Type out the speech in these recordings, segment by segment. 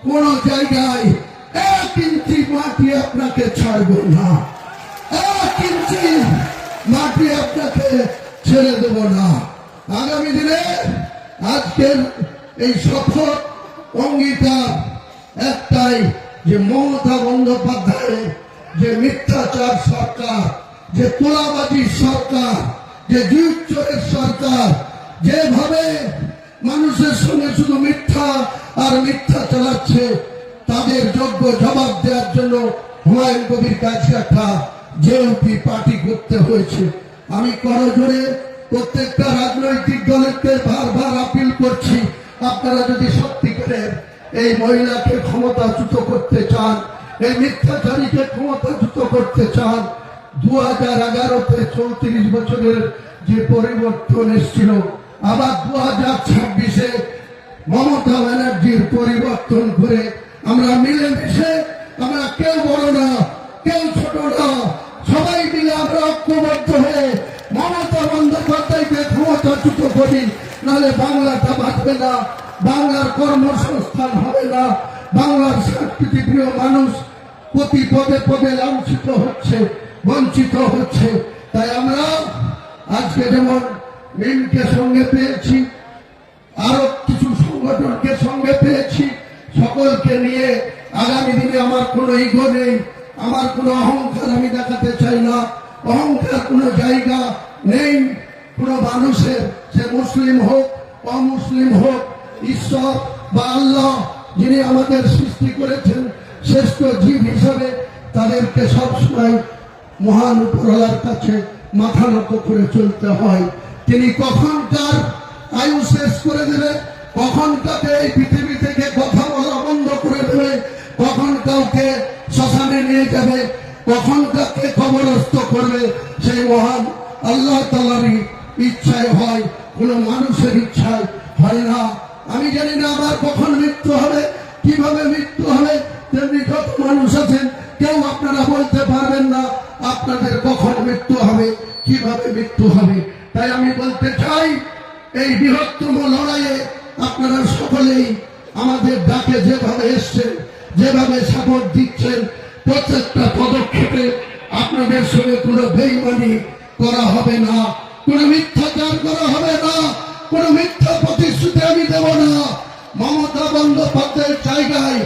কোন জায়গায় 1 ইঞ্চি মাটি আপনাকে ছাড়ব না, 1 ইঞ্চি মাটি আপনাকে ছেড়ে দেব না। আগামী দিনে আজকের এই শপথ অঙ্গীকার একটাই, যে মমতা বন্দ্যোপাধ্যায় যে মিথ্যাচার সরকার, যে তোলাবাজি সরকার, যে জুচ্চরের সরকার, যেভাবে মানুষের সঙ্গে শুধু মিথ্যা আর মিথ্যা চালাচ্ছে, তাদের যোগ্য জবাব দেওয়ার জন্য হুমায়ুন কবির কাছে একটা জেএমপি পার্টি করতে হয়েছে। আমি করজোড়ে প্রত্যেকটা রাজনৈতিক দলকে বারবার আপিল করছি, আপনারা যদি সত্যিকারের এই মহিলাকে ক্ষমতাচ্যুত করতে চান, এই মিথ্যাচারীকে ক্ষমতাচ্যুত করতে চান, 2011-তে 34 বছরের যে পরিবর্তন এসেছিল, আবার 2026-এ মমতা ব্যানার্জির পরিবর্তন করে আমরা মিলেমিশে, আমরা কেউ বড় না কেউ ছোট না, সবাই মিলে আমরা ঐক্যবদ্ধ হয়ে মমতা বন্দ্যোপাধ্যায়কে ক্ষমতাচ্যুত করি, নাহলে বাংলাটা বাঁচবে না, বাংলার কর্মসংস্থান হবে না, বাংলার শান্তিপ্রিয় মানুষ প্রতি পদে পদে লাঞ্ছিত হচ্ছে, বঞ্চিত হচ্ছে। তাই আমরা আজকে যেমন মিমকে সঙ্গে পেয়েছি, আরো কিছু সংগঠনকে সঙ্গে পেয়েছি, সকলকে নিয়ে আগামী দিনে আমার কোনো ইগো নেই, আমার কোনো অহংকার আমি দেখাতে চাই না, অহংকার কোনো জায়গা নেই কোনো মানুষের, সে মুসলিম হোক অমুসলিম হোক, ঈশ্বর বা আল্লাহ যিনি আমাদের সৃষ্টি করেছেন শ্রেষ্ঠ জীব হিসাবে, তাদেরকে সবসময় মহান উপরওয়ালার কাছে মাথা নত করে চলতে হয়। তিনি কখনকার আয়ু শেষ করে দেবে, কখন তাকে এই পৃথিবী থেকে কথা বলা বন্ধ করে দেবে, কখন কাউকে শ্মশানে নিয়ে যাবে, কখন তাকে কবরস্থ করবে, সেই মহান আল্লাহ তাআলারই ইচ্ছায় হয়, কোন মানুষের ইচ্ছায় হয় না। আমি জানি না আবার কখন মৃত্যু হবে, কিভাবে মৃত্যু হবে, তেমনি যত মানুষ আছেন কেউ আপনারা বলতে পারবেন না আপনাদের কখন মৃত্যু হবে, কিভাবে মৃত্যু হবে। তাই আমি বলতে চাই, এই বৃহত্তম লড়াইয়ে আপনারা সকলেই আমাদের ডাকে যেভাবে এসছেন, যেভাবে সাপোর্ট দিচ্ছেন, প্রত্যেকটা পদক্ষেপে আপনাদের সঙ্গে কোনো বেইমানি করা হবে না, কোনো মিথ্যাচার করা হবে না, কোনো মিথ্যা প্রতিশ্রুতি আমি দেব না। মমতা বন্দ্যোপাধ্যায়ের জায়গায়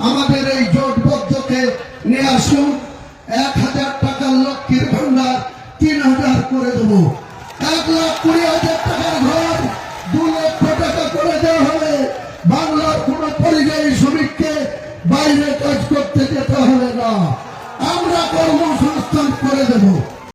আমাদের এই জোটবদ্ধকে নিয়ে আসুন, 1000 টাকার লক্ষ্মীর ভান্ডার 3000 করে দেবো, 1,20,000 টাকার ঘর 2 লক্ষ টাকা করে দেওয়া হবে। বাংলার কোন পরিযায়ী শ্রমিককে বাইরে কাজ করতে যেতে হবে না, আমরা কর্মসংস্থান করে দেব।